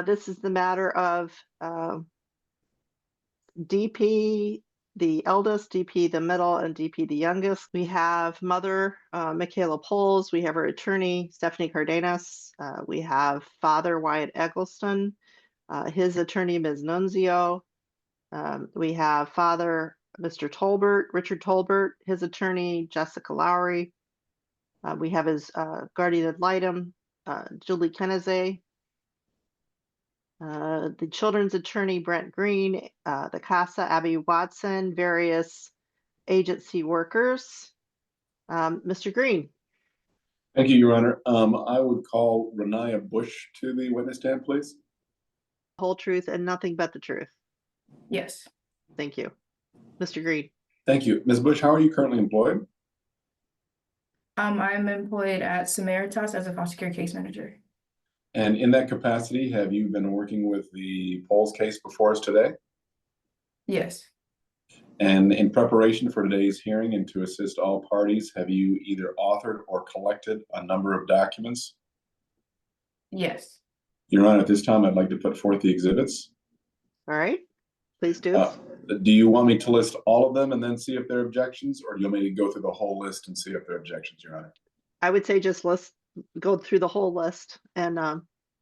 This is the matter of DP the eldest, DP the middle, and DP the youngest. We have mother Michaela Poles. We have her attorney Stephanie Cardenas. We have father Wyatt Eggleston, his attorney Ms. Nunzio. We have father Mr. Tolbert, Richard Tolbert, his attorney Jessica Lowry. We have his guardian ad litem, Julie Kenneze. The children's attorney, Brent Green, the CASA, Abby Watson, various agency workers. Mr. Green. Thank you, Your Honor. I would call Renaya Bush to the witness stand, please. Whole truth and nothing but the truth. Yes. Thank you. Mr. Green. Thank you. Ms. Bush, how are you currently employed? I'm employed at Samaritas as a foster care case manager. And in that capacity, have you been working with the Poles case before us today? Yes. And in preparation for today's hearing and to assist all parties, have you either authored or collected a number of documents? Yes. Your Honor, at this time, I'd like to put forth the exhibits. All right, please do. Do you want me to list all of them and then see if there are objections, or do you want me to go through the whole list and see if there are objections, Your Honor? I would say just go through the whole list and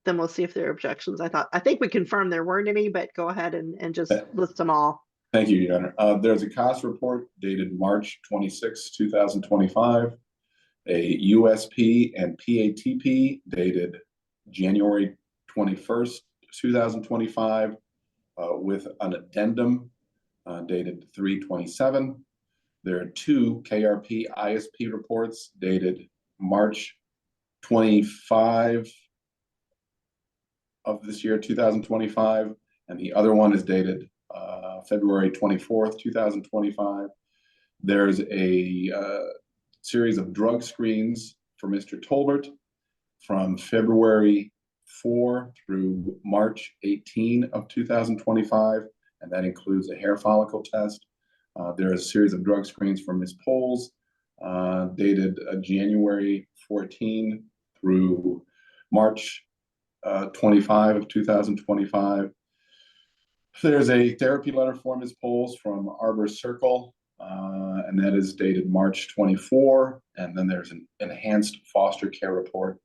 then we'll see if there are objections. I think we confirmed there weren't any, but go ahead and just list them all. Thank you, Your Honor. There's a cost report dated March 26, 2025, a USP and PATP dated January 21st, 2025, with an addendum dated 3/27. There are two KRP ISP reports dated March 25 of this year, 2025, and the other one is dated February 24th, 2025. There's a series of drug screens for Mr. Tolbert from February 4 through March 18 of 2025, and that includes a hair follicle test. There is a series of drug screens for Ms. Poles dated January 14 through March 25 of 2025. There's a therapy letter for Ms. Poles from Arbor Circle, and that is dated March 24. And then there's an enhanced foster care report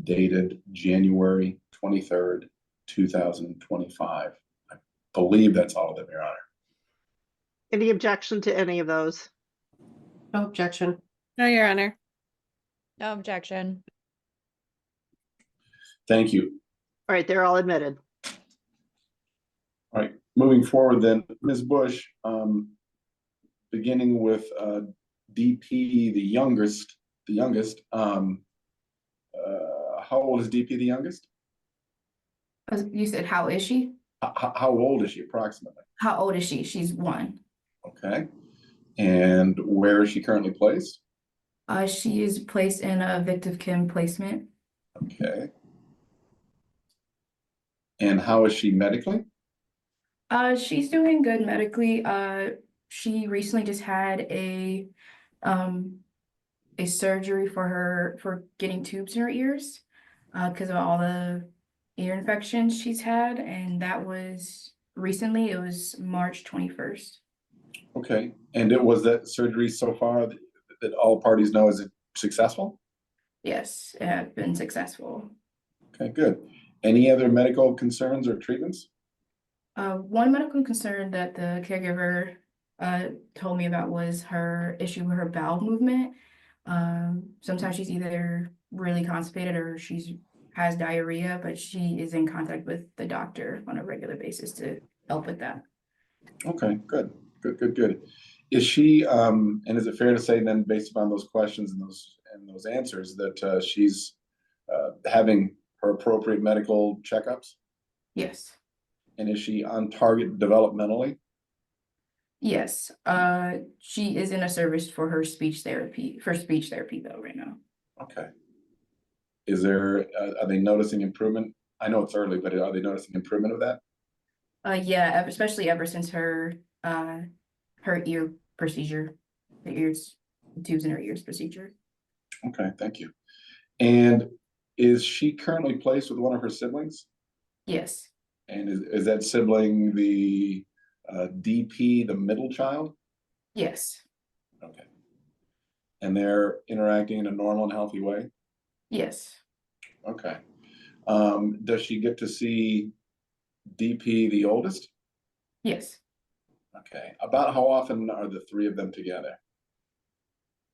dated January 23rd, 2025. I believe that's all of them, Your Honor. Any objection to any of those? No objection. No, Your Honor. No objection. Thank you. All right, they're all admitted. All right, moving forward then, Ms. Bush, beginning with DP, the youngest, how old is DP the youngest? You said, how is she? How old is she approximately? How old is she? She's 1. Okay. And where is she currently placed? She is placed in a Fictive Kin placement. Okay. And how is she medically? She's doing good medically. She recently just had a surgery for getting tubes in her ears because of all the ear infections she's had, and that was recently. It was March 21st. Okay. And it was that surgery so far that all parties know, is it successful? Yes, it has been successful. Okay, good. Any other medical concerns or treatments? One medical concern that the caregiver told me about was her issue with her bowel movement. Sometimes she's either really constipated or she has diarrhea, but she is in contact with the doctor on a regular basis to help with that. Okay, good. Is she, and is it fair to say then, based upon those questions and those answers, that she's having her appropriate medical checkups? Yes. And is she on target developmentally? Yes. She is in a service for her speech therapy though right now. Okay. Is there, are they noticing improvement? I know it's early, but are they noticing improvement of that? Yeah, especially ever since her ear procedure, the tubes in her ears procedure. Okay, thank you. And is she currently placed with one of her siblings? Yes. And is that sibling the DP, the middle child? Yes. Okay. And they're interacting in a normal and healthy way? Yes. Okay. Does she get to see DP, the oldest? Yes. Okay. About how often are the three of them together?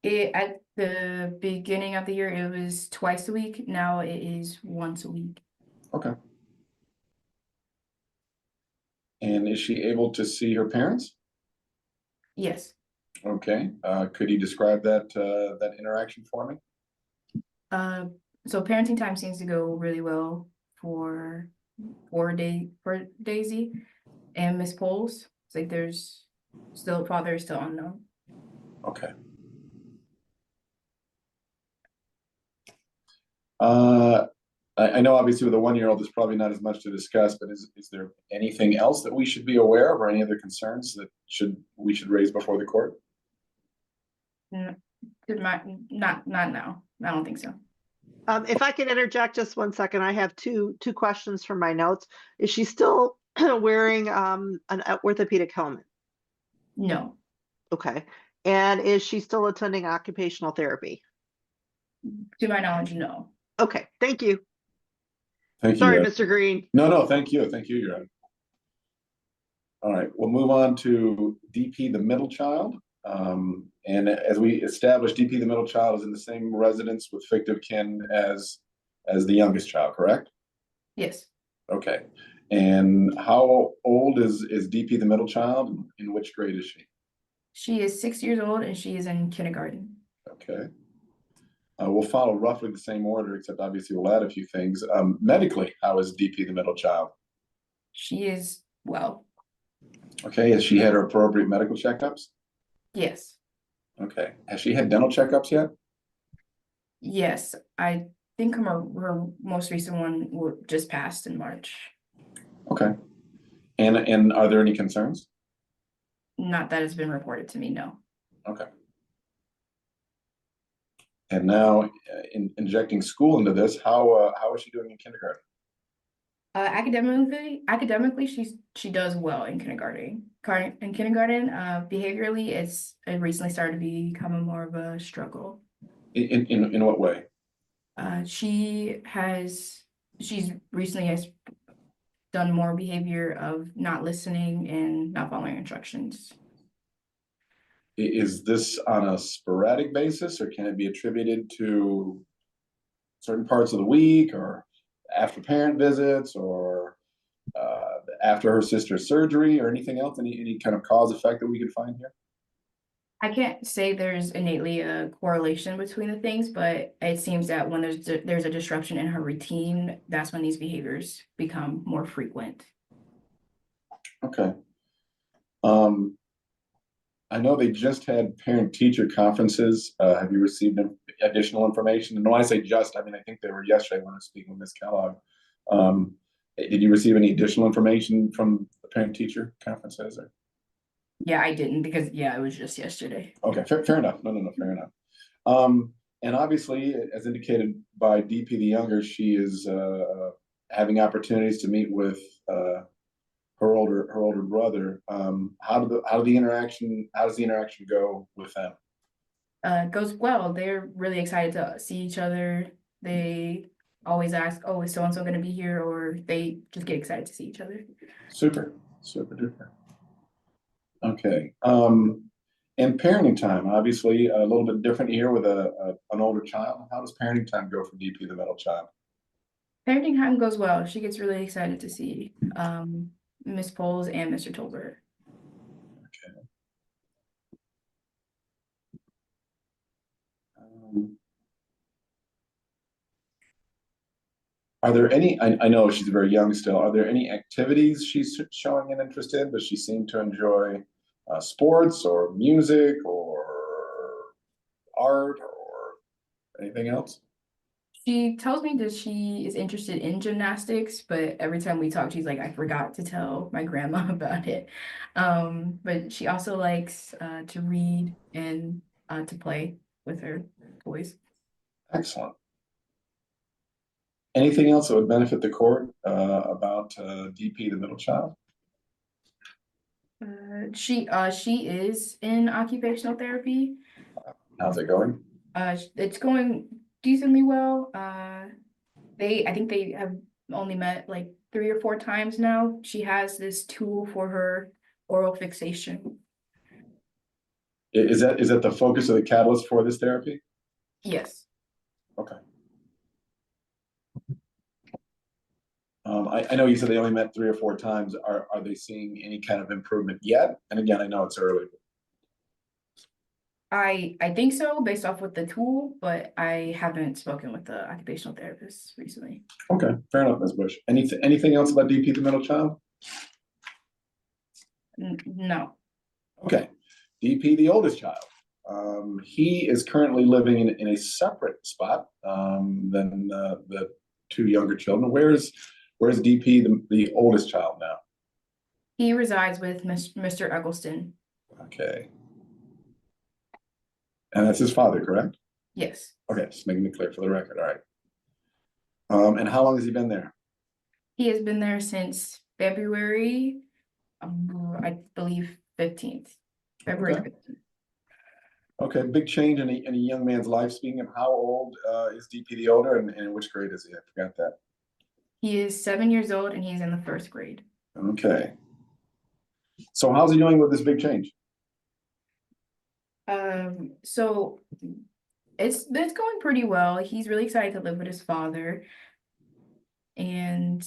At the beginning of the year, it was twice a week. Now it is once a week. Okay. And is she able to see her parents? Yes. Okay. Could you describe that interaction for me? So parenting time seems to go really well for Daisy and Miss Poles. It's like there's still father is still unknown. Okay. I know obviously with a 1-year-old, there's probably not as much to discuss, but is there anything else that we should be aware of or any other concerns that we should raise before the court? Not now. I don't think so. If I can interject just 1 second, I have two questions from my notes. Is she still wearing an orthopedic helmet? No. Okay. And is she still attending occupational therapy? To my knowledge, no. Okay, thank you. Thank you. Sorry, Mr. Green. No, thank you. Thank you, Your Honor. All right, we'll move on to DP, the middle child. And as we established, DP, the middle child, is in the same residence with fictive kin as the youngest child, correct? Yes. Okay. And how old is DP, the middle child? In which grade is she? She is 6 years old and she is in kindergarten. Okay. We'll follow roughly the same order, except obviously we'll add a few things. Medically, how is DP, the middle child? She is well. Okay. Has she had her appropriate medical checkups? Yes. Okay. Has she had dental checkups yet? Yes. I think her most recent one just passed in March. Okay. And are there any concerns? Not that has been reported to me, no. Okay. And now, injecting school into this, how is she doing in kindergarten? Academically, she does well in kindergarten. Behaviorally, it recently started to become more of a struggle. In what way? She's recently has done more behavior of not listening and not following instructions. Is this on a sporadic basis, or can it be attributed to certain parts of the week, or after parent visits, or after her sister's surgery, or anything else? Any kind of cause effect that we could find here? I can't say there's innately a correlation between the things, but it seems that when there's a disruption in her routine, that's when these behaviors become more frequent. Okay. I know they just had parent-teacher conferences. Have you received additional information? And when I say just, I mean, I think they were yesterday when I was speaking with Ms. Kellogg. Did you receive any additional information from the parent-teacher conferences? Or? Yeah, I didn't because, it was just yesterday. Okay, fair enough. No, fair enough. And obviously, as indicated by DP the younger, she is having opportunities to meet with her older brother. How does the interaction go with them? It goes well. They're really excited to see each other. They always ask, "Oh, is so and so going to be here?" Or they just get excited to see each other. Super duper. Okay. And parenting time, obviously a little bit different here with an older child. How does parenting time go for DP, the middle child? Parenting time goes well. She gets really excited to see Miss Poles and Mr. Tolbert. Okay. Are there any, I know she's very young still, are there any activities she's showing an interest in? Does she seem to enjoy sports or music or art or anything else? She tells me that she is interested in gymnastics, but every time we talk, she's like, I forgot to tell my grandma about it. But she also likes to read and to play with her toys. Excellent. Anything else that would benefit the court about DP, the middle child? She is in occupational therapy. How's it going? It's going decently well. I think they have only met like 3 or 4 times now. She has this tool for her oral fixation. Is that the focus of the catalyst for this therapy? Yes. Okay. I know you said they only met 3 or 4 times. Are they seeing any kind of improvement yet? And again, I know it's early. I think so based off with the tool, but I haven't spoken with the occupational therapist recently. Okay, fair enough, Ms. Bush. Anything else about DP, the middle child? No. Okay, DP, the oldest child. He is currently living in a separate spot than the 2 younger children. Where's DP, the oldest child now? He resides with Mr. Eggleston. Okay. And that's his father, correct? Yes. Okay, just making it clear for the record. All right. And how long has he been there? He has been there since February, I believe 15th. February Okay. 15th. Okay, big change in a young man's life. Speaking of how old is DP the older, and in which grade is he? I forgot that. He is 7 years old and he's in the 1st grade. Okay. So how's he doing with this big change? So it's going pretty well. He's really excited to live with his father. And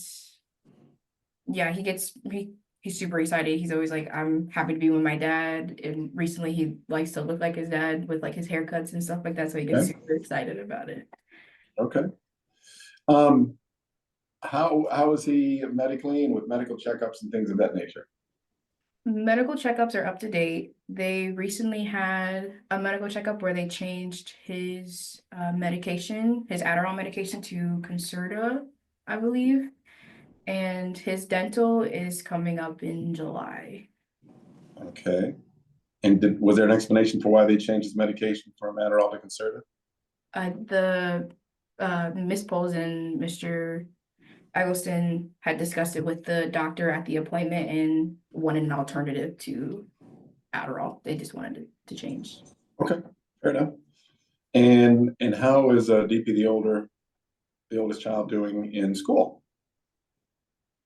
yeah, he's super excited. He's always like, I'm happy to be with my dad. And recently he likes to look like his dad with like his haircuts and stuff like that. So he gets super excited about it. Okay. How is he medically and with medical checkups and things of that nature? Medical checkups are up to date. They recently had a medical checkup where they changed his medication, his Adderall medication to Concerta, I believe. And his dental is coming up in July. Okay. And was there an explanation for why they changed his medication from Adderall to Concerta? Miss Poles and Mr. Eggleston had discussed it with the doctor at the appointment and wanted an alternative to Adderall. They just wanted to change. Okay, fair enough. And how is DP the oldest child doing in school?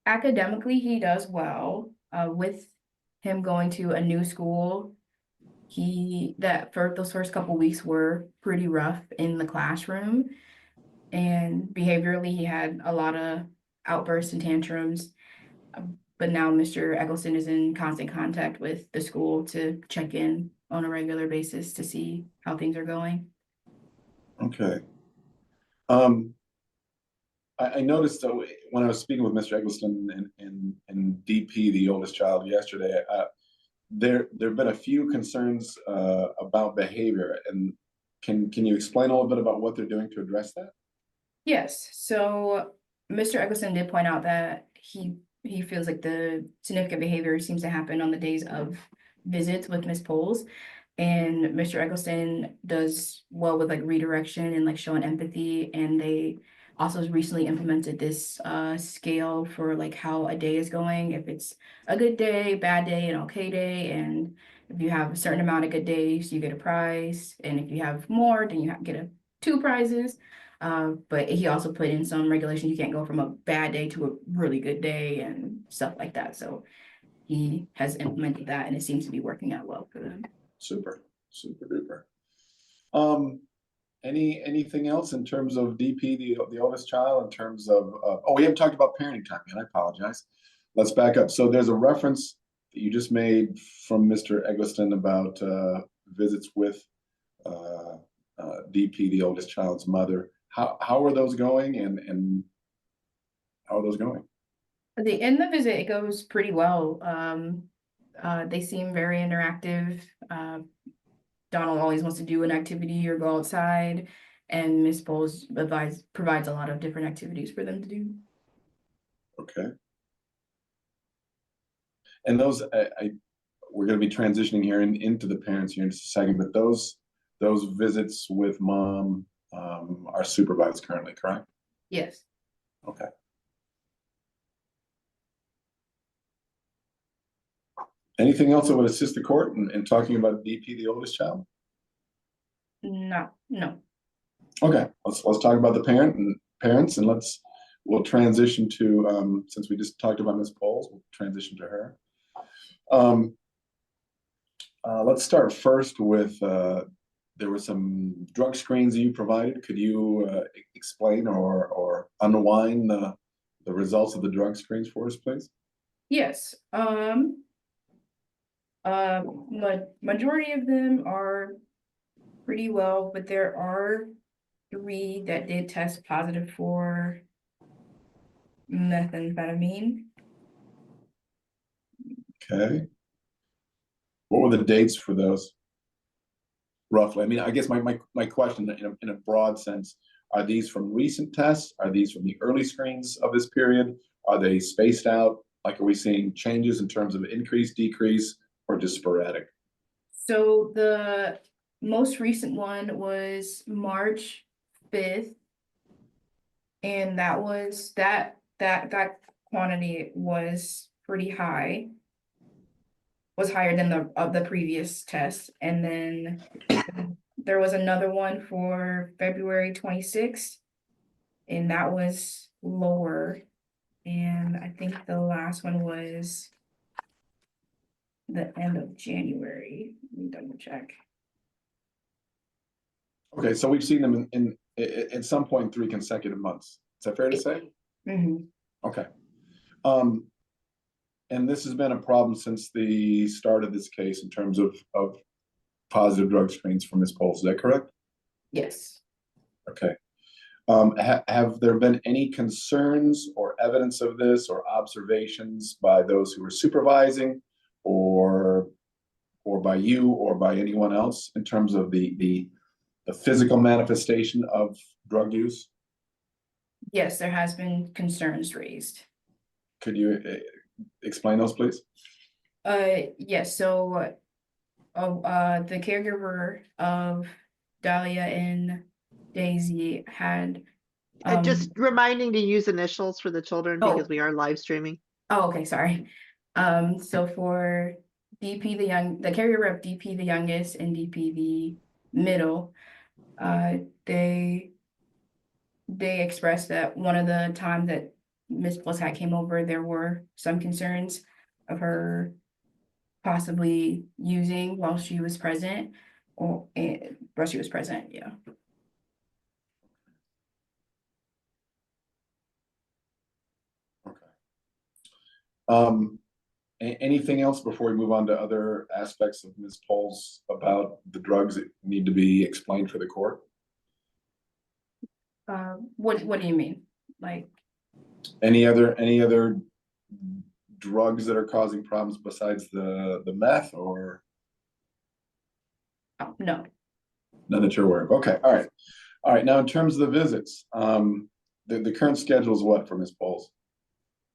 Academically, he does well. With him going to a new school, for those first couple weeks were pretty rough in the classroom. And behaviorally, he had a lot of outbursts and tantrums. But now Mr. Eggleston is in constant contact with the school to check in on a regular basis to see how things are going. Okay. I noticed though when I was speaking with Mr. Eggleston and DP, the oldest child, yesterday, there have been a few concerns about behavior. And can you explain a little bit about what they're doing to address that? Yes. So Mr. Eggleston did point out that he feels like the significant behavior seems to happen on the days of visits with Miss Poles. And Mr. Eggleston does well with like redirection and like showing empathy. And they also recently implemented this scale for like how a day is going. If it's a good day, bad day, an okay day. And if you have a certain amount of good days, you get a prize. And if you have more, then you get 2 prizes. But he also put in some regulations. You can't go from a bad day to a really good day and stuff like that. So he has implemented that and it seems to be working out well for them. Super duper. Anything else in terms of DP, the oldest child, in terms of, oh, we haven't talked about parenting time yet. I apologize. Let's back up. So there's a reference that you just made from Mr. Eggleston about visits with DP, the oldest child's mother. How are those going and how are those going? In the visit, it goes pretty well. They seem very interactive. Donald always wants to do an activity or go outside, and Miss Bowles provides a lot of different activities for them to do. Okay. And those, we're going to be transitioning here into the parents here in just a second, but those visits with mom are supervised currently, correct? Yes. Okay. Anything else that would assist the court in talking about DP, the oldest child? No, no. Okay, let's talk about the parents, and we'll transition to since we just talked about Ms. Poles, we'll transition to her. Let's start first with there were some drug screens that you provided. Could you explain or unwind the results of the drug screens for us, please? Yes. Majority of them are pretty well, but there are 3 that did test positive for methamphetamine. Okay. What were the dates for those? Roughly. I mean, I guess my question in a broad sense, are these from recent tests? Are these from the early screens of this period? Are they spaced out? Like, are we seeing changes in terms of increase, decrease, or just sporadic? So the most recent one was March 5th. And that was that quantity was pretty high. Was higher than the previous test. And then there was another one for February 26th, and that was lower. And I think the last one was the end of January. Let me double check. Okay, so we've seen them in at some point in 3 consecutive months. Is that fair to say? Mm-hmm. Okay. And this has been a problem since the start of this case in terms of positive drug screens for Ms. Poles. Is that correct? Yes. Okay. Have there been any concerns or evidence of this or observations by those who were supervising or by you or by anyone else in terms of the physical manifestation of drug use? Yes, there has been concerns raised. Could you explain those, please? Yes, so the caregiver of Dahlia and Daisy had Just reminding to use initials for the children Oh. because we are live streaming. Oh, okay, sorry. So for DP the caregiver of DP the youngest and DP the middle, they expressed that one of the times that Miss Blisshat came over, there were some concerns of her possibly using while she was present, yeah. Okay. Anything else before we move on to other aspects of Ms. Poles about the drugs that need to be explained for the court? What do you mean? Like, Any other drugs that are causing problems besides the meth, or oh, no. none that you're aware of? Okay, all right. Now, in terms of the visits, the current schedule is what for Ms. Poles?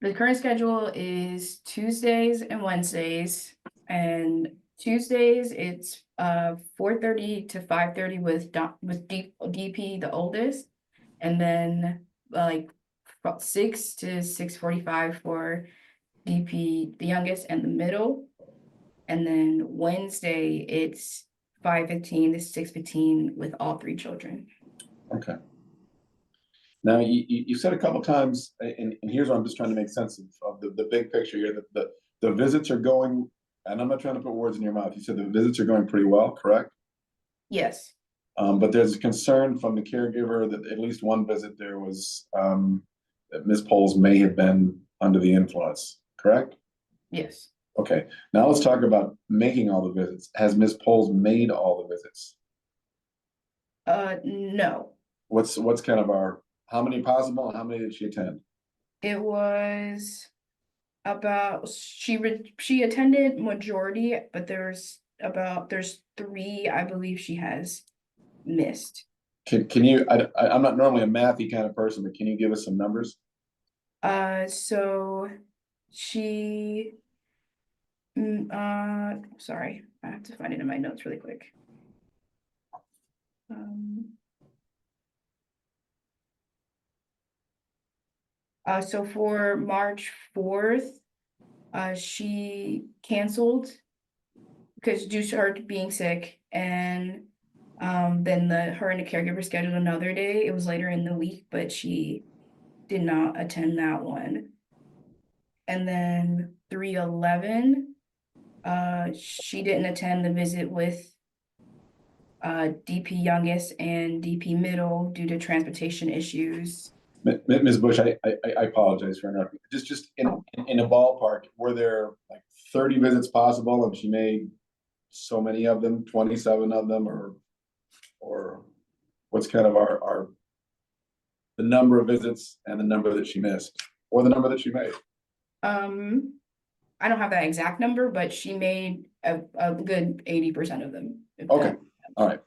The current schedule is Tuesdays and Wednesdays, and Tuesdays it's 4:30 to 5:30 with DP the oldest, and then like 6 to 6:45 for DP the youngest and the middle, and then Wednesday it's 5:15 to 6:15 with all 3 children. Okay. Now, you said a couple times, and here's what I'm just trying to make sense of the big picture here, that the visits are going, and I'm not trying to put words in your mouth. You said the visits are going pretty well, correct? Yes. But there's a concern from the caregiver that at least one visit there was that Ms. Poles may have been under the influence, correct? Yes. Okay. Now let's talk about making all the visits. Has Ms. Poles made all the visits? No. What's kind of how many possible and how many did she attend? It was about she attended majority, but there's 3 I believe she has missed. Can you? I'm not normally a mathy kind of person, but can you give us some numbers? So she sorry, I have to find it in my notes really quick. So for March 4th, she canceled because due to her being sick, and then her and the caregiver scheduled another day. It was later in the week, but she did not attend that one. And then 3/11, she didn't attend the visit with DP youngest and DP middle due to transportation issues. Ms. Bush, I apologize for interrupting. Just in a ballpark, were there like 30 visits possible and she made so many of them, 27 of them, or what's kind of the number of visits and the number that she missed, or the number that she made? I don't have that exact number, but she made a good 80% of them. Okay, all right.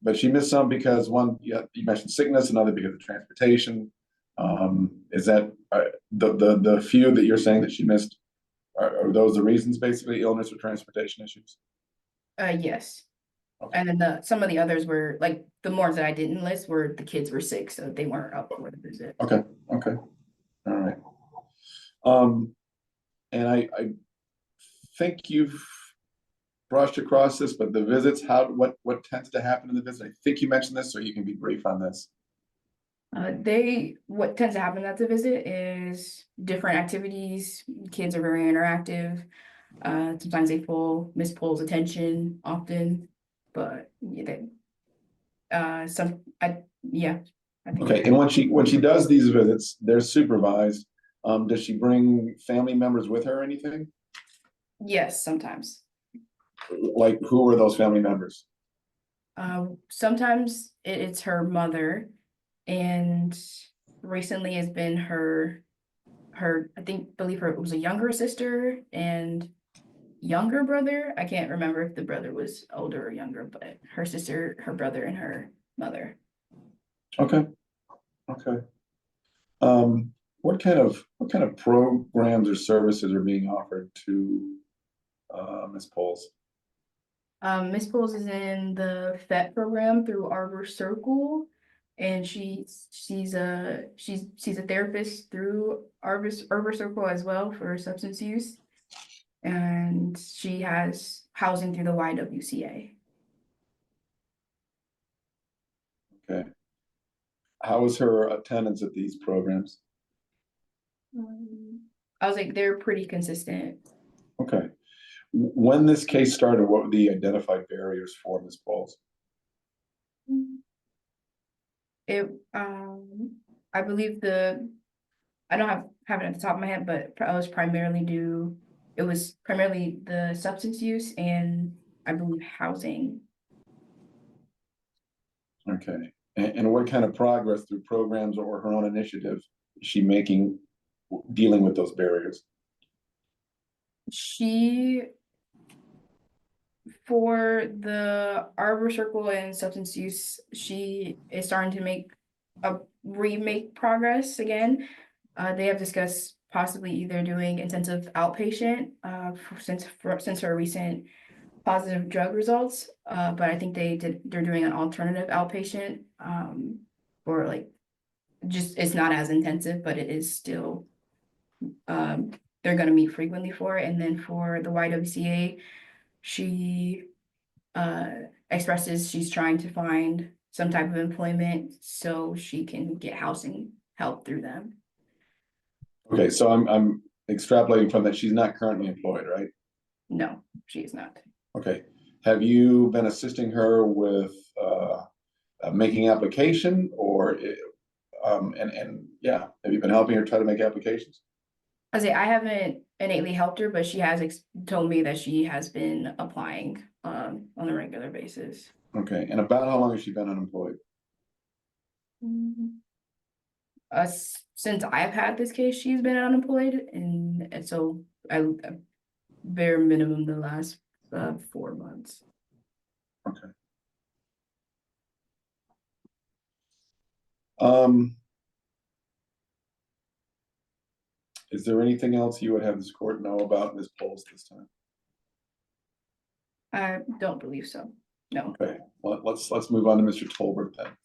But she missed some because one, you mentioned sickness, another because of transportation. Is that the few that you're saying that she missed, are those the reasons, basically illness or transportation issues? Yes. Okay. And then some of the others were like the ones that I didn't list were the kids were sick, so they weren't up for the visit. Okay, all right. And I think you've brushed across this, but the visits, what tends to happen in the visit? I think you mentioned this, so you can be brief on this. What tends to happen at the visit is different activities. Kids are very interactive. Sometimes they pull Miss Pole's attention often, but yeah, I think. Okay, and when she does these visits, they're supervised. Does she bring family members with her or anything? Yes, sometimes. Like, who are those family members? Sometimes it's her mother, and recently it's been her it was a younger sister and younger brother. I can't remember if the brother was older or younger, but her sister, her brother, and her mother. Okay. What kind of programs or services are being offered to Ms. Poles? Miss Poles is in the FET program through Arbor Circle, and she's a therapist through Arbor Circle as well for substance use, and she has housing through the YWCA. Okay. How is her attendance at these programs? I was like, they're pretty consistent. Okay. When this case started, what were the identified barriers for Ms. Poles? I believe I don't have it at the top of my head, but it was primarily the substance use and I believe housing. Okay. And what kind of progress through programs or her own initiative is she making dealing with those barriers? For the Arbor Circle and substance use, she is starting to remake progress again. They have discussed possibly either doing intensive outpatient since her recent positive drug results. But I think they're doing an alternative outpatient for like it's not as intensive, but it is still they're gonna meet frequently for it. And then for the YWCA, she expresses she's trying to find some type of employment so she can get housing help through them. Okay, so I'm extrapolating from that she's not currently employed, right? No, she is not. Okay. Have you been assisting her with making application, or yeah, have you been helping her try to make applications? I haven't innately helped her, but she has told me that she has been applying on a regular basis. Okay, and about how long has she been unemployed? Since I've had this case, she's been unemployed, and so bare minimum the last 4 months. Okay. Is there anything else you would have this court know about Ms. Poles this time? I don't believe so. No. Okay, well, let's move on to Mr. Tolbert then.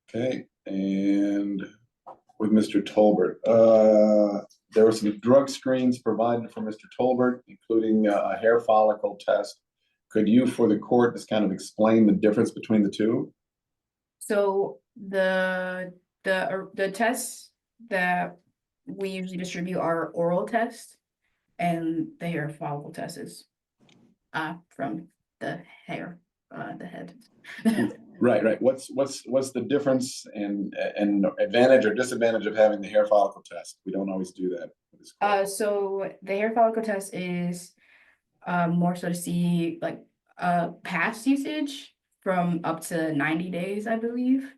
Okay, And with Mr. Tolbert, there were some drug screens provided for Mr. Tolbert, including a hair follicle test. Could you, for the court, just kind of explain the difference between the two? So the tests that we usually distribute are oral tests, and the hair follicle test is from the hair, the head. Right. What's the difference and advantage or disadvantage of having the hair follicle test? We don't always do that with this court. So the hair follicle test is more so to see like past usage from up to 90 days, I believe.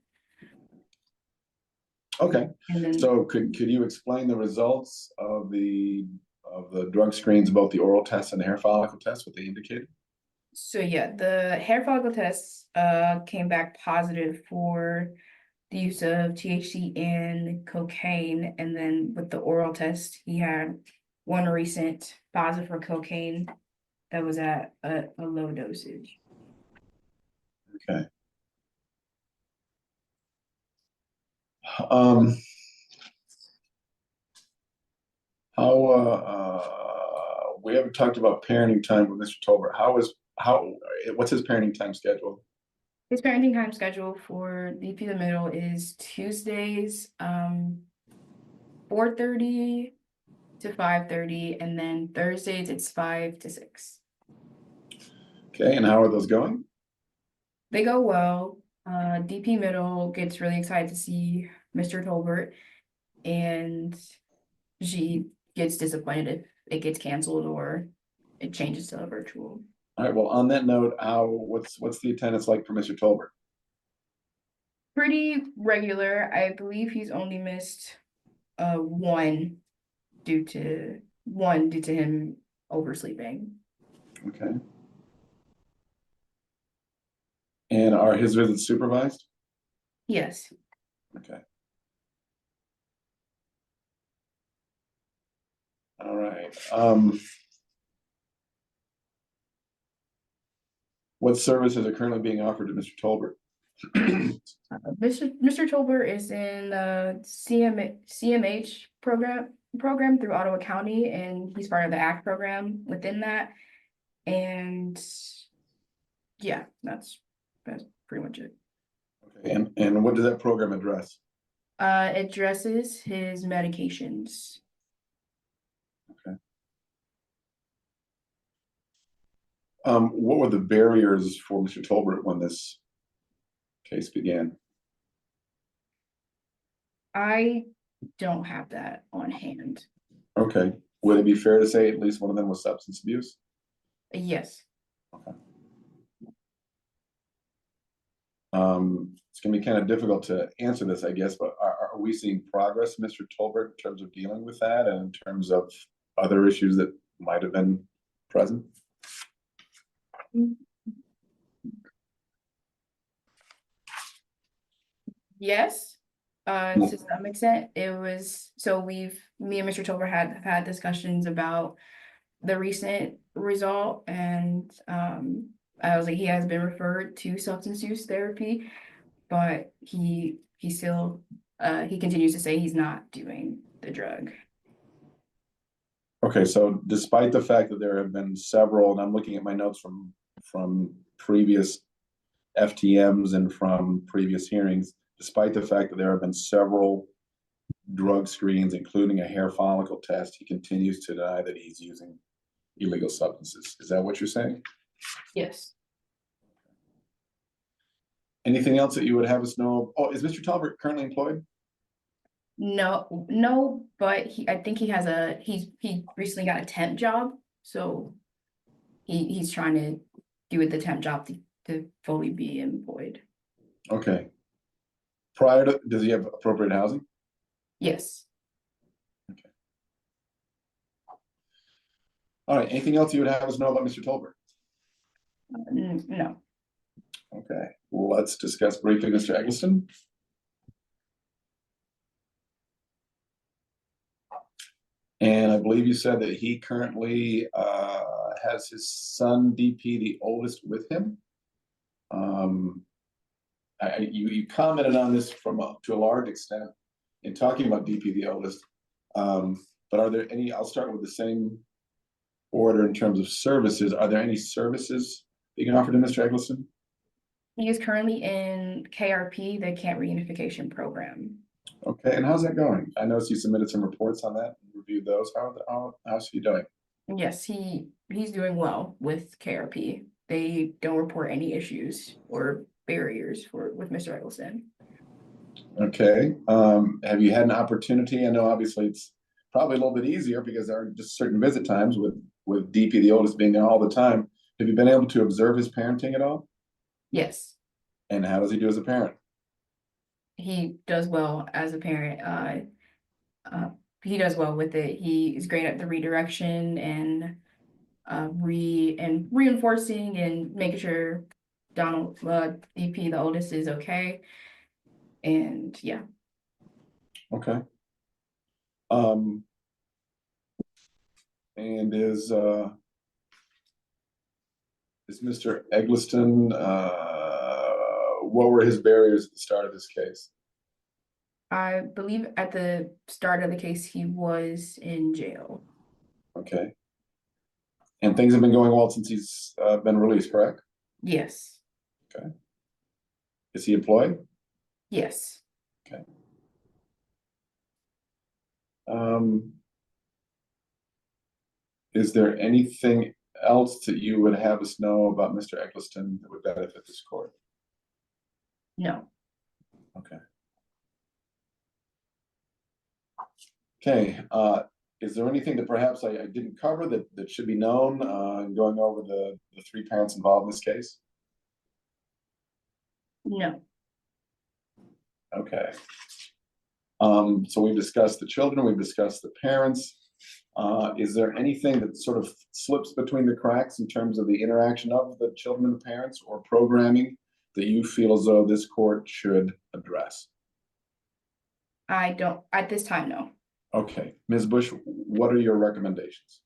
Okay, And then so could you explain the results of the drug screens, both the oral test and the hair follicle test, what they indicated? so yeah, the hair follicle tests came back positive for the use of THC and cocaine, and then with the oral test, he had one recent positive for cocaine that was at a low dosage. Okay. We haven't talked about parenting time with Mr. Tolbert. What's his parenting time schedule? His parenting time schedule for DP the middle is Tuesdays, 4:30 to 5:30, and then Thursdays it's 5 to 6. Okay, and how are those going? They go well. DP middle gets really excited to see Mr. Tolbert, and she gets disappointed if it gets canceled or it changes to a virtual. All right, well, on that note, what's the attendance like for Mr. Tolbert? Pretty regular. I believe he's only missed one due to him oversleeping. Okay. And are his visits supervised? Yes. Okay. All right. What services are currently being offered to Mr. Tolbert? Mr. Tolbert is in the CMH program through Ottawa County, and he's part of the ACT program within that. And yeah, that's pretty much it. Okay, and what does that program address? It addresses his medications. Okay. What were the barriers for Mr. Tolbert when this case began? I don't have that on hand. Okay. Would it be fair to say at least one of them was substance abuse? Yes. Okay. It's going to be kind of difficult to answer this, I guess, but are we seeing progress, Mr. Tolbert, in terms of dealing with that and in terms of other issues that might have been present? Yes. To some extent, it was, so me and Mr. Tolbert have had discussions about the recent result, and I was like, he has been referred to substance use therapy, but he still he continues to say he's not doing the drug. Okay, so despite the fact that there have been several, and I'm looking at my notes from previous FTMs and from previous hearings, despite the fact that there have been several drug screens, including a hair follicle test, he continues to deny that he's using illegal substances. Is that what you're saying? Yes. Anything else that you would have us know? Oh, is Mr. Tolbert currently employed? No, but I think he has he recently got a temp job, so he's trying to do with the temp job to fully be employed. Okay. Does he have appropriate housing? Yes. Okay. All right, anything else you would have us know about Mr. Tolbert? No. Okay, let's discuss briefly Mr. Eggleston. And I believe you said that he currently has his son DP, the oldest, with him. you commented on this to a large extent in talking about DP the eldest. But are there any, I'll start with the same order in terms of services. Are there any services being offered to Mr. Eggleston? He is currently in KRP, the Camp Reunification Program. Okay, and how's that going? I noticed you submitted some reports on that, reviewed those. How's he doing? Yes, he's doing well with KRP. They don't report any issues or barriers with Mr. Eggleston. Okay, have you had an opportunity? I know obviously it's probably a little bit easier because there are just certain visit times with DP the oldest being there all the time. Have you been able to observe his parenting at all? Yes, And how does he do as a parent? he does well as a parent. He does well with it. He is great at the redirection and reinforcing and making sure DP the oldest is okay. And yeah. Okay. And is Mr. Eggleston, what were his barriers at the start of this case? I believe at the start of the case, he was in jail. Okay. And things have been going well since he's been released, correct? Yes. Okay. Is he employed? Yes. Okay. Is there anything else that you would have us know about Mr. Eggleston that would benefit this court? No. Okay. Okay, is there anything that perhaps I didn't cover that should be known in going over the three parents involved in this case? No. Okay. So we've discussed the children, we've discussed the parents. Is there anything that sort of slips between the cracks in terms of the interaction of the children and the parents or programming that you feel as though this court should address? I don't, at this time, no. Okay, Ms. Bush, what are your recommendations?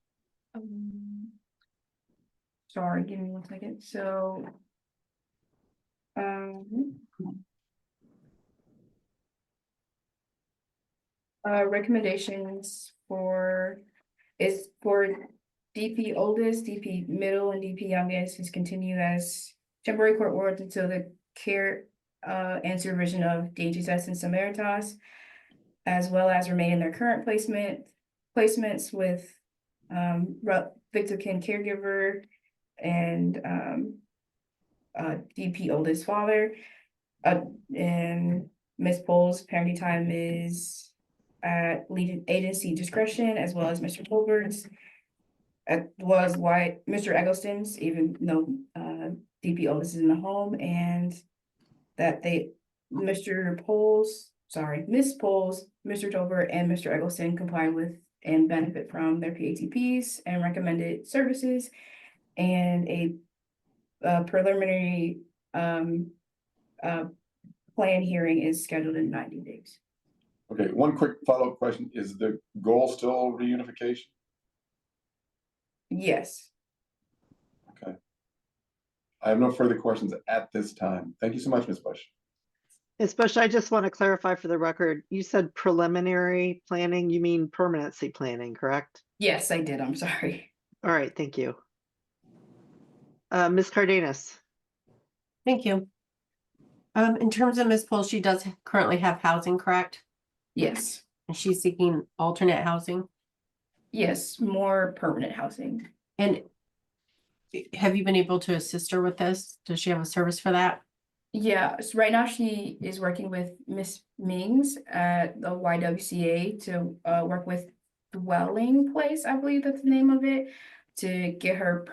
Sorry, give me 1 second. So, recommendations for DP oldest, DP middle, and DP youngest is continue as temporary court orders until the care and supervision of DHSS and Samaritas, as well as remain in their current placements with Fictive Kin caregiver and DP oldest father. And Ms. Pohl's parenting time is at lead agency discretion, as well as Mr. Tolbert's, as well as Wyatt, Mr. Eggleston's, even though DP oldest is in the home, and that Ms. Pohl's, Mr. Tolbert, and Mr. Eggleston comply with and benefit from their PATPs and recommended services, and a preliminary plan hearing is scheduled in 90 days. Okay, one quick follow-up question. Is the goal still reunification? Yes. Okay. I have no further questions at this time. Thank you so much, Ms. Bush. Ms. Bush, I just want to clarify for the record, you said preliminary planning, you mean permanency planning, correct? Yes, I did. I'm sorry. All right, thank you. Ms. Cardenas. Thank you. In terms of Ms. Pohl, she does currently have housing, correct? Yes. And she's seeking alternate housing. Yes, more permanent housing. And have you been able to assist her with this? Does she have a service for that? Yeah, so right now she is working with Miss Mings at the YWCA to work with Dwelling Place, I believe that's the name of it, to get her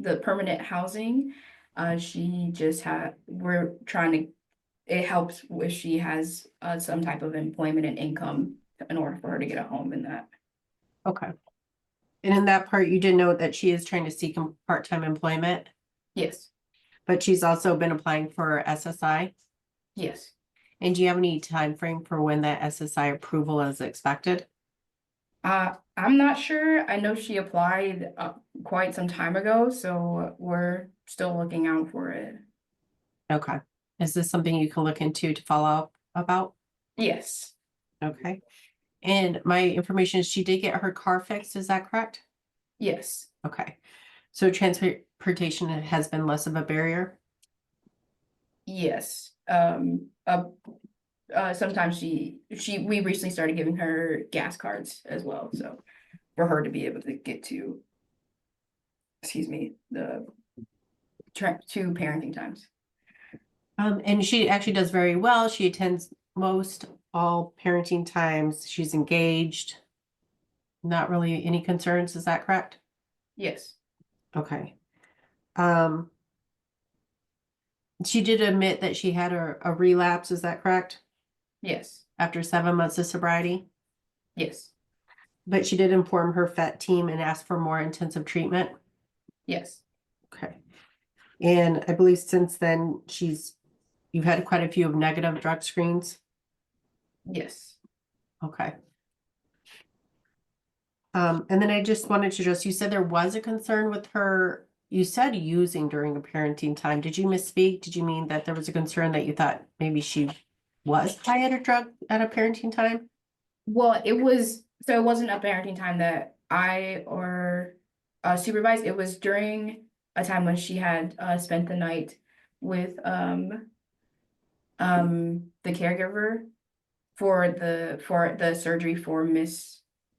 the permanent housing. She just we're trying to, it helps if she has some type of employment and income in order for her to get a home in that. Okay. And in that part, you did note that she is trying to seek part-time employment, Yes. but she's also been applying for SSI. Yes. And do you have any time frame for when that SSI approval is expected? I'm not sure. I know she applied quite some time ago, so we're still looking out for it. Okay. Is this something you can look into to follow up about? Yes. Okay. And my information is she did get her car fixed, is that correct? Yes. Okay. So transportation has been less of a barrier? Yes. Sometimes we recently started giving her gas cards as well, so for her to be able to get to, excuse me, the two parenting times. And she actually does very well. She attends most all parenting times. She's engaged. Not really any concerns, is that correct? Yes. Okay. She did admit that she had a relapse, is that correct? Yes. After 7 months of sobriety? Yes. But she did inform her vet team and ask for more intensive treatment? Yes. Okay. And I believe since then, you've had quite a few of negative drug screens? Yes. Okay. And then I just wanted to you said there was a concern with her, you said using during a parenting time. Did you misspeak? Did you mean that there was a concern that you thought maybe she was high at a drug at a parenting time? Well, it wasn't a parenting time that I or supervised. It was during a time when she had spent the night with the caregiver for the surgery for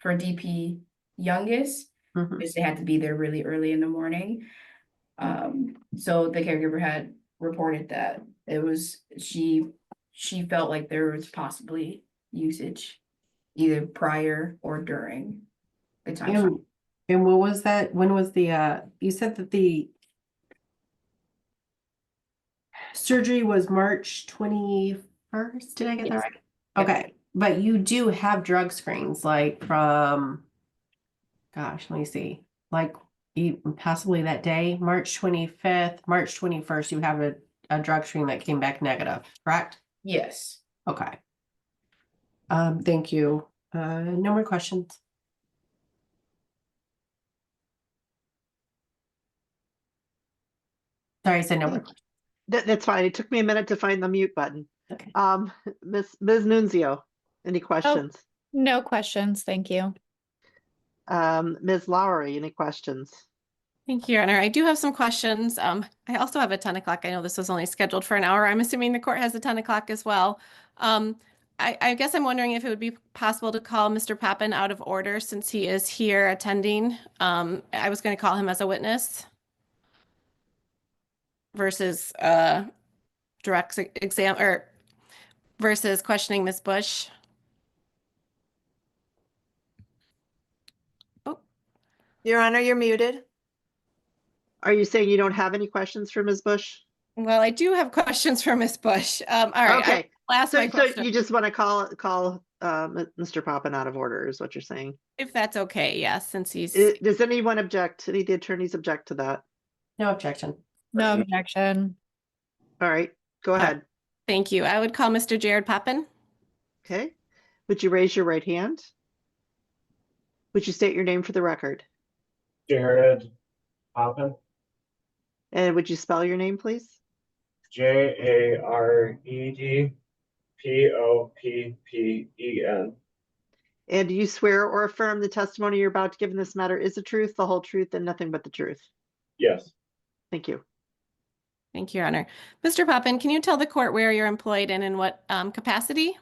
DP youngest, Mhm. because they had to be there really early in the morning. So the caregiver had reported that it was she felt like there was possibly usage either prior or during the time. And what was that? When was you said that the surgery was March 21st? Did I get that Yes. right? Yep. Okay, but you do have drug screens like from, gosh, let me see, like possibly that day, March 25th, March 21st, you have a drug screen that came back negative, correct? Yes. Okay. Thank you. No more questions. Sorry, I said no more. That's fine. It took me a minute to find the mute button. Okay. Ms. Nunzio, any questions? No questions, thank you. Ms. Lowry, any questions? Thank you, Your Honor. I do have some questions. I also have a 10 o'clock. I know this was only scheduled for an hour. I'm assuming the court has a 10 o'clock as well. I guess I'm wondering if it would be possible to call Mr. Pappen out of order since he is here attending. I was going to call him as a witness versus direct exam or versus questioning Ms. Bush. Oh, Your Honor, you're muted. Are you saying you don't have any questions for Ms. Bush? well, I do have questions for Ms. Bush. All right, Okay. I'll ask my So question. you just want to call Mr. Poppin out of order is what you're saying? If that's okay, yes, since he's Does anyone object? Any of the attorneys object to that? No objection. No objection. All right, go ahead. thank you. I would call Mr. Jared Pappen. Okay. Would you raise your right hand? Would you state your name for the record? Jared Poppin, And would you spell your name, please? JaredPoppen. And do you swear or affirm the testimony you're about to give in this matter is the truth, the whole truth, and nothing but the truth? Yes. Thank you. Thank you, Your Honor. Mr. Poppin, can you tell the court where you're employed and in what capacity?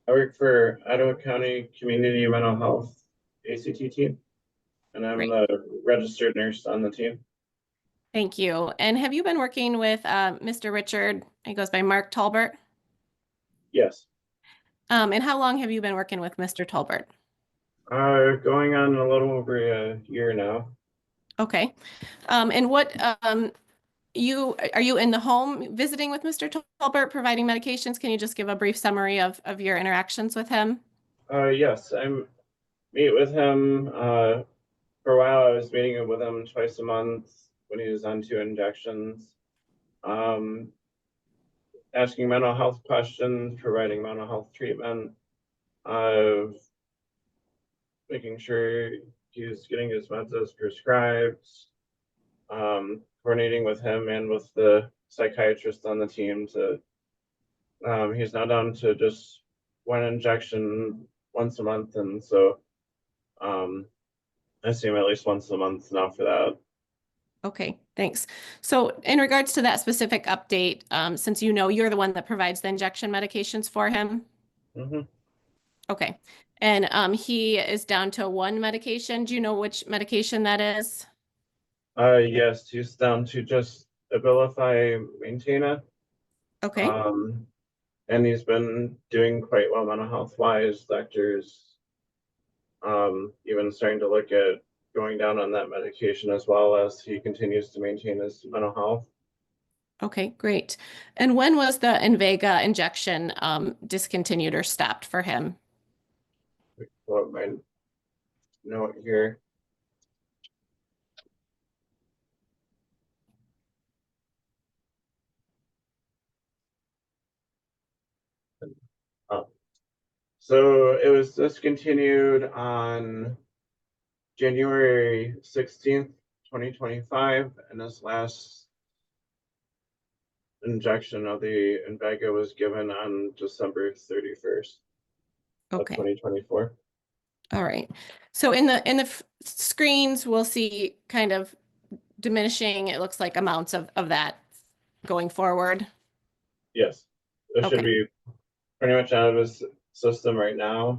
I work for Ottawa County Community Mental Health ACT team, and I'm Great. the registered nurse on the team. Thank you. And have you been working with Mr. Richard? He goes by Mark Tolbert. Yes. And how long have you been working with Mr. Tolbert? Going on a little over a year now. Okay. And what are you in the home visiting with Mr. Tolbert, providing medications? Can you just give a brief summary of your interactions with him? Yes, I meet with him. For a while, I was meeting with him twice a month when he was on 2 injections. Asking mental health questions, providing mental health treatment, making sure he's getting his meds as prescribed, coordinating with him and with the psychiatrist on the team to, he's now down to just one injection once a month. And so I see him at least once a month now for that. Okay, thanks. So in regards to that specific update, since you know you're the one that provides the injection medications for him. Mm-hmm. Okay. And he is down to one medication. Do you know which medication that is? Yes, he's down to just Abilify Maintainer. Okay. And he's been doing quite well mental health wise. Doctors even starting to look at going down on that medication as well as he continues to maintain his mental health. Okay, great. And when was the Invega injection discontinued or stopped for him? Pull up my note here. So it was discontinued on January 16th, 2025, and this last injection of the Invega was given on December 31st of Okay. 2024. All right. So in the screens, we'll see kind of diminishing, it looks like, amounts of that going forward. Yes, it should Okay. be pretty much out of his system right now.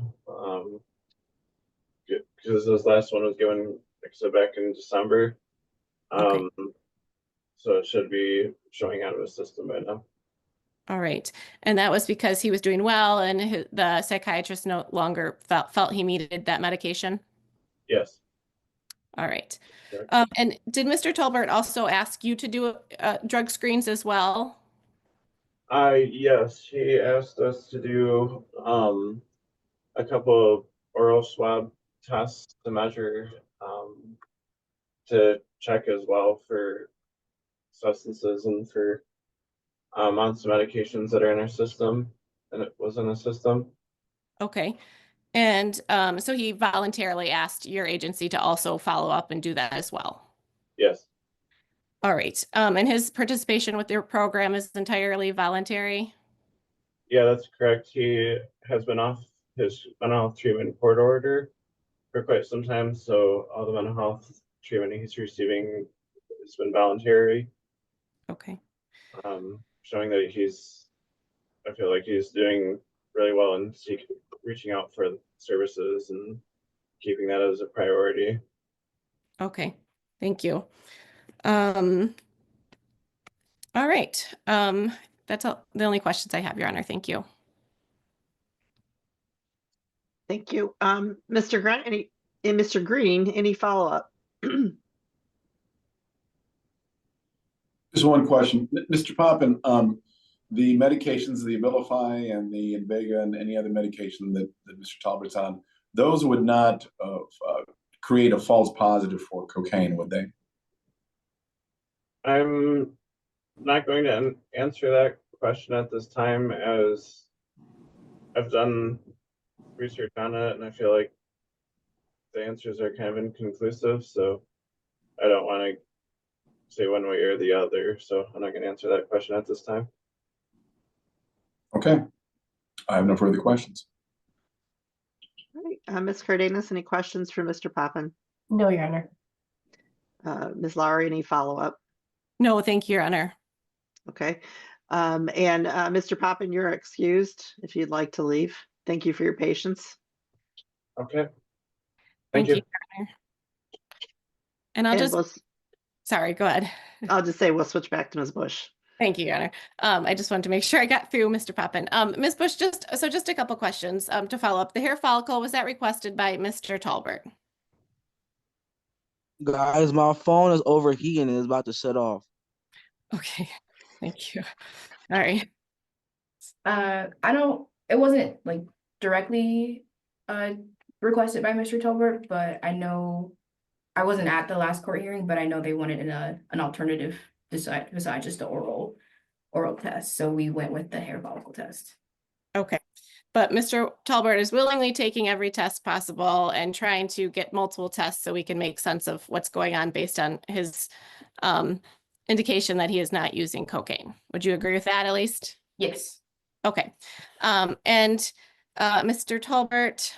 Because this last one was given, like I said, back in December. Okay. So it should be showing out of his system right now. All right. And that was because he was doing well and the psychiatrist no longer felt he needed that medication? Yes. All right. Correct. And did Mr. Tolbert also ask you to do drug screens as well? Yes, he asked us to do a couple of oral swab tests to measure, to check as well for substances and for amounts of medications that are in our system, and it was in the system. Okay. And so he voluntarily asked your agency to also follow up and do that as well? Yes. All right. And his participation with your program is entirely voluntary? Yeah, that's correct. He has been off his mental health treatment court order for quite some time, so all the mental health treatment he's receiving has been voluntary. Okay. Showing that I feel like he's doing really well and reaching out for services and keeping that as a priority. Okay. Thank you. All right. That's all the only questions I have, Your Honor. Thank you. Thank you. Mr. Grant, Mr. Green, any follow-up? Just one question, Mr. Poppin, the medications, the Abilify and the Invega and any other medication that Mr. Tolbert's on, those would not create a false positive for cocaine, would they? I'm not going to answer that question at this time, as I've done research on it and I feel like the answers are kind of inconclusive, so I don't want to say one way or the other, so I'm not going to answer that question at this time. Okay, I have no further questions. All right. Ms. Cardenas, any questions for Mr. Poppin? No, Your Honor. Ms. Lowry, any follow-up? No, thank you, Your Honor. Okay. And Mr. Poppin, you're excused if you'd like to leave. Thank you for your patience. Okay. Thank you. you, Your Honor. And sorry, go ahead. I'll just say we'll switch back to Ms. Bush. Thank you, Your Honor. I just wanted to make sure I got through Mr. Poppin. Ms. Bush, just a couple questions to follow up. The hair follicle, was that requested by Mr. Tolbert? Guys, my phone is overheating and it's about to shut off. Okay, thank you. All right. It wasn't like directly requested by Mr. Tolbert, but I know I wasn't at the last court hearing, but I know they wanted an alternative besides just the oral test. So we went with the hair follicle test. Okay. But Mr. Tolbert is willingly taking every test possible and trying to get multiple tests so we can make sense of what's going on based on his indication that he is not using cocaine. Would you agree with that at least? Yes. Okay. And Mr. Tolbert,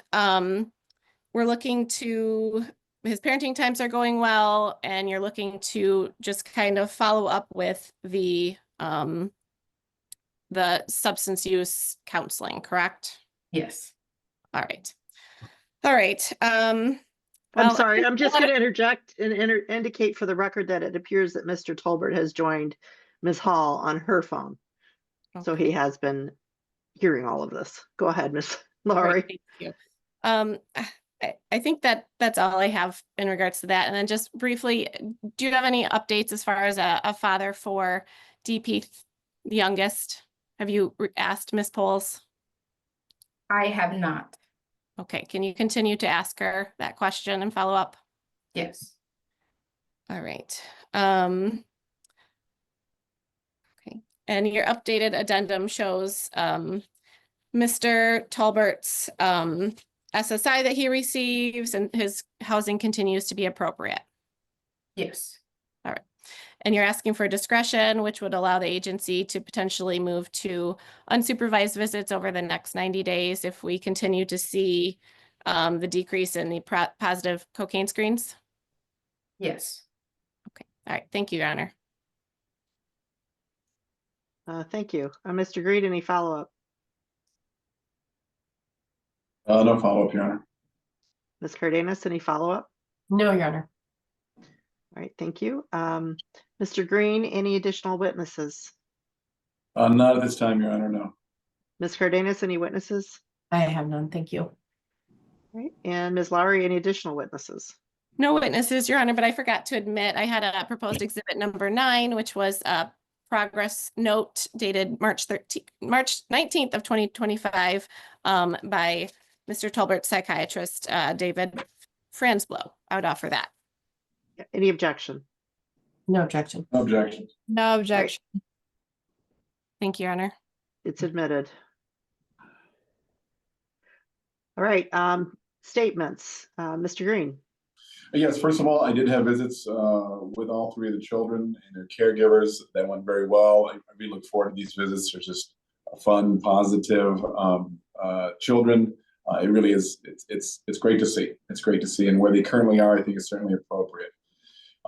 we're looking to, his parenting times are going well, and you're looking to just kind of follow up with the substance use counseling, correct? Yes. All right. All right. I'm Well, sorry, I'm just going to interject and indicate for the record that it appears that Mr. Tolbert has joined Ms. Hall on her phone. So he has been hearing all of this. Go ahead, Ms. Lowry. Great, thank you. I think that's all I have in regards to that. And then just briefly, do you have any updates as far as a father for DP, the youngest? Have you asked Ms. Poles? I have not. Okay, can you continue to ask her that question and follow up? Yes. All right. Okay. And your updated addendum shows Mr. Tolbert's SSI that he receives, and his housing continues to be appropriate. Yes. All right. And you're asking for discretion, which would allow the agency to potentially move to unsupervised visits over the next 90 days if we continue to see the decrease in the positive cocaine screens? Yes. Okay. All right. Thank you, Your Honor. Thank you. Mr. Green, any follow-up? No follow-up, Your Honor. Ms. Cardenas, any follow-up? No, Your Honor. All right, thank you. Mr. Green, any additional witnesses? Not at this time, Your Honor, no. Ms. Cardenas, any witnesses? I have none. Thank you. All right, and Ms. Lowry, any additional witnesses? No witnesses, Your Honor, but I forgot to admit I had a proposed exhibit number 9, which was a progress note dated March 19th of 2025 by Mr. Tolbert's psychiatrist, David Franzblow. I would offer that. Any objection? No objection. No objection. No objection. Thank you, Your Honor. It's admitted. All right, statements. Mr. Green. Yes, first of all, I did have visits with all 3 of the children and their caregivers. That went very well. I really look forward to these visits. They're just fun, positive children. It really is. It's great to see. It's great to see, and where they currently are, I think is certainly appropriate.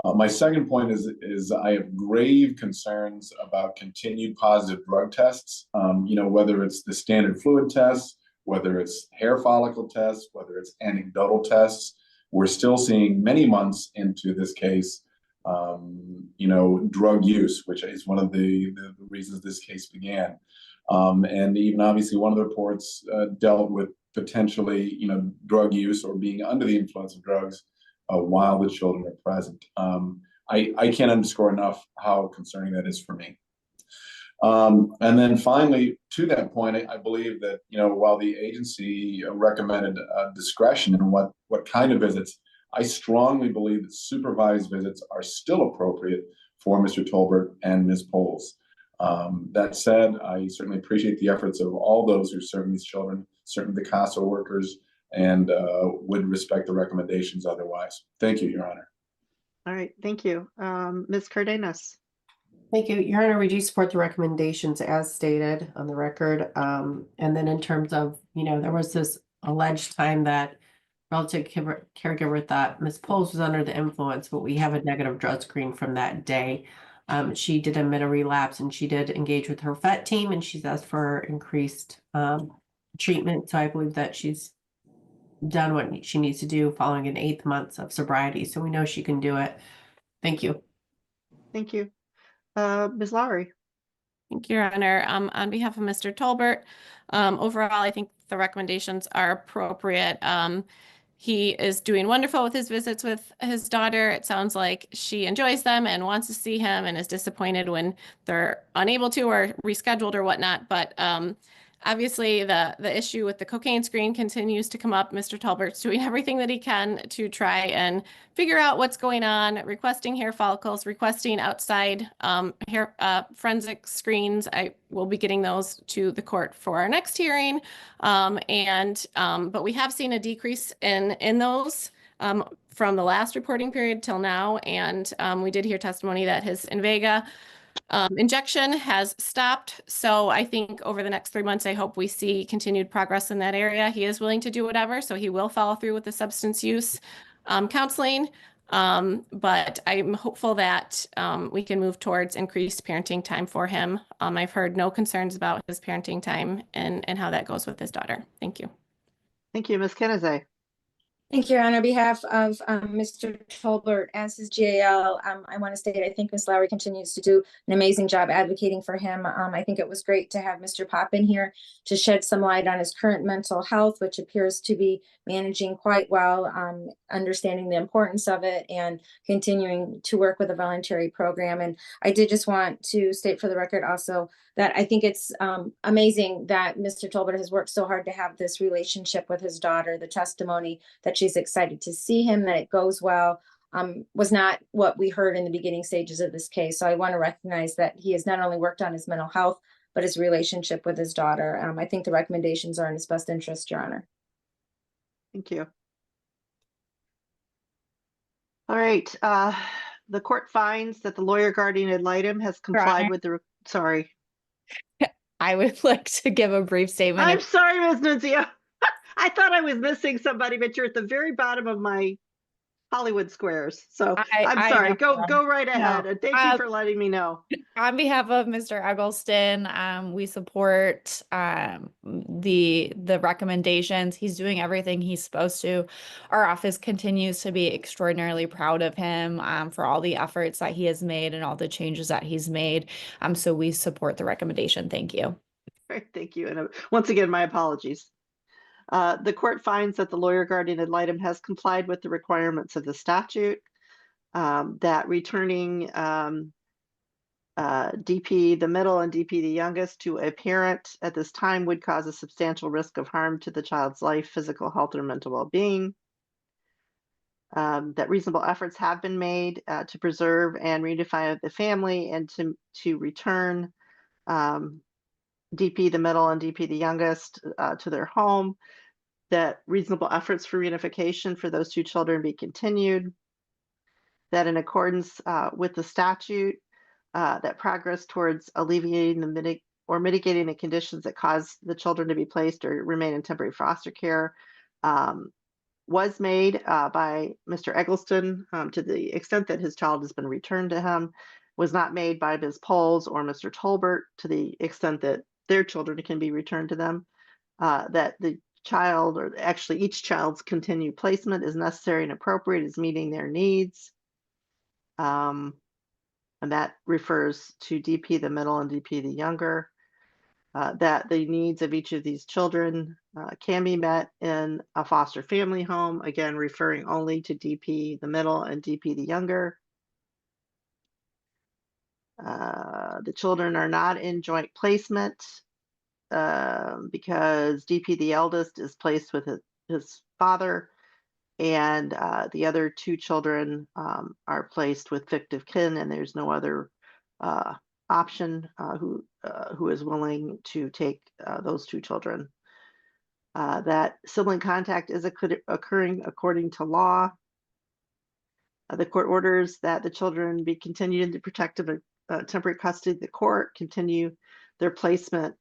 My second point is I have grave concerns about continued positive drug tests. Whether it's the standard fluid tests, whether it's hair follicle tests, whether it's anecdotal tests. We're still seeing many months into this case, drug use, which is one of the reasons this case began. And even obviously one of the reports dealt with potentially, drug use or being under the influence of drugs while the children are present. I can't underscore enough how concerning that is for me. And then finally, to that point, I believe that, while the agency recommended discretion in what kind of visits, I strongly believe that supervised visits are still appropriate for Mr. Tolbert and Ms. Poles. That said, I certainly appreciate the efforts of all those who serve these children, certainly the CASA workers, and would respect the recommendations otherwise. Thank you, Your Honor. All right, thank you. Ms. Cardenas. Thank you, Your Honor. We do support the recommendations as stated on the record. And then in terms of, there was this alleged time that relative caregiver thought Ms. Poles was under the influence, but we have a negative drug screen from that day. She did admit a relapse, and she did engage with her FET team, and she's asked for increased treatment. So I believe that she's done what she needs to do following an 8 months of sobriety. So we know she can do it. Thank you. Thank you. Ms. Lowry. Thank you, Your Honor. On behalf of Mr. Tolbert, overall, I think the recommendations are appropriate. He is doing wonderful with his visits with his daughter. It sounds like she enjoys them and wants to see him and is disappointed when they're unable to or rescheduled or whatnot. But obviously, the issue with the cocaine screen continues to come up. Mr. Tolbert's doing everything that he can to try and figure out what's going on, requesting hair follicles, requesting outside hair forensic screens. I will be getting those to the court for our next hearing. But we have seen a decrease in those. from the last reporting period till now. And we did hear testimony that his Invega injection has stopped. So I think over the next 3 months, I hope we see continued progress in that area. He is willing to do whatever, so he will follow through with the substance use counseling. But I'm hopeful that we can move towards increased parenting time for him. I've heard no concerns about his parenting time and how that goes with his daughter. Thank you. Thank you, Ms. Kennedy. Thank you, on behalf of Mr. Tolbert as his GAL, I want to state I think Ms. Lowry continues to do an amazing job advocating for him. I think it was great to have Mr. Pop in here to shed some light on his current mental health, which appears to be managing quite well, understanding the importance of it and continuing to work with a voluntary program. And I did just want to state for the record also that I think it's amazing that Mr. Tolbert has worked so hard to have this relationship with his daughter. The testimony that she's excited to see him, that it goes well, was not what we heard in the beginning stages of this case. So I want to recognize that he has not only worked on his mental health, but his relationship with his daughter. I think the recommendations are in his best interest, Your Honor. Thank you. All right. The court finds that the lawyer guardian ad litem has complied with the, sorry. I would like to give a brief statement. I'm sorry, Ms. Nunzio. I thought I was missing somebody, but you're at the very bottom of my Hollywood squares. So I'm sorry. Go right ahead. And thank you for letting me know. On behalf of Mr. Eggleston, we support the recommendations. He's doing everything he's supposed to. Our office continues to be extraordinarily proud of him for all the efforts that he has made and all the changes that he's made. So we support the recommendation. Thank you. All right, thank you. And once again, my apologies. The court finds that the lawyer guardian ad litem has complied with the requirements of the statute, that returning DP the middle and DP the youngest to a parent at this time would cause a substantial risk of harm to the child's life, physical health, or mental well-being. That reasonable efforts have been made to preserve and reunify the family and to return DP the middle and DP the youngest to their home, that reasonable efforts for reunification for those two children be continued, that in accordance with the statute, that progress towards alleviating mitigating the conditions that cause the children to be placed or remain in temporary foster care was made by Mr. Eggleston to the extent that his child has been returned to him, was not made by Ms. Poles or Mr. Tolbert to the extent that their children can be returned to them, that the child, or actually each child's continued placement is necessary and appropriate, is meeting their needs. And that refers to DP the middle and DP the younger, that the needs of each of these children can be met in a foster family home, again, referring only to DP the middle and DP the younger. The children are not in joint placement because DP the eldest is placed with his father, and the other two children are placed with fictive kin, and there's no other option who is willing to take those two children. That sibling contact is occurring according to law. The court orders that the children be continued in the protective temporary custody of the court, continue their placement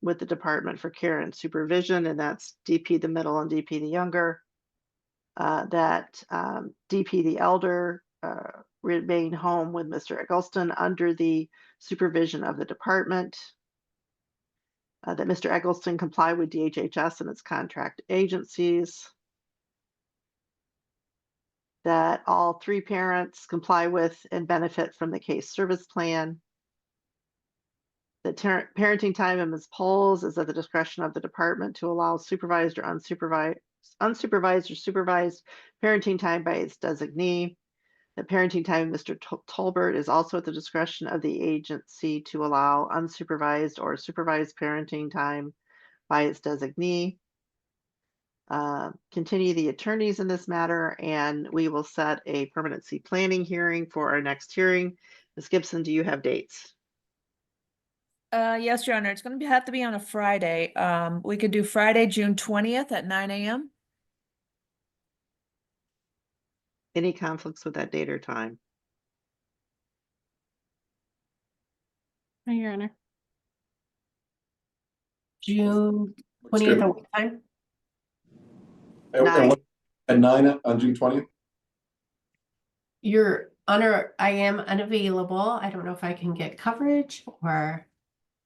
with the Department for Care and Supervision, and that's DP the middle and DP the younger. That DP the elder remain home with Mr. Eggleston under the supervision of the department. That Mr. Eggleston comply with DHHS and its contract agencies. That all three parents comply with and benefit from the case service plan. The parenting time of Ms. Poles is at the discretion of the department to allow supervised or unsupervised or supervised parenting time by its designee. The parenting time of Mr. Tolbert is also at the discretion of the agency to allow unsupervised or supervised parenting time by its designee. Continue the attorneys in this matter, and we will set a permanency planning hearing for our next hearing. Ms. Gibson, do you have dates? Yes, Your Honor. It's going to have to be on a Friday. We could do Friday, June 20th at 9 a.m. Any conflicts with that date or time? No, Your Honor. June Looks 20th good. at what time? At 9 on June 20th? Your Honor, I am unavailable. I don't know if I can get coverage or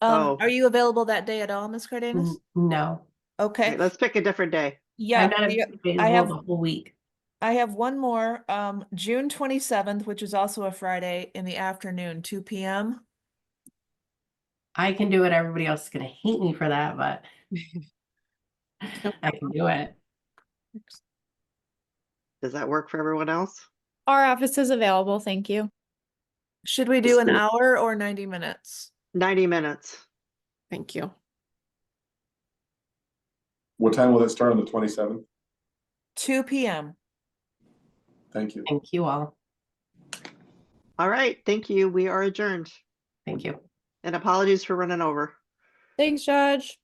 Oh. Are you available that day at all, Ms. Cardenas? no. Okay. Okay, let's pick a different day. Yeah, I'm not available the whole week. I have one more, June 27th, which is also a Friday in the afternoon, 2 p.m. I can do it. Everybody else is gonna hate me for that, but I can do it. Does that work for everyone else? Our office is available, thank you. Should we do an hour or 90 minutes? 90 minutes. Thank you. What time will it start on the 27th? 2 p.m. Thank you. Thank you all. All right, thank you. We are adjourned. Thank you. And apologies for running over. Thanks, Judge.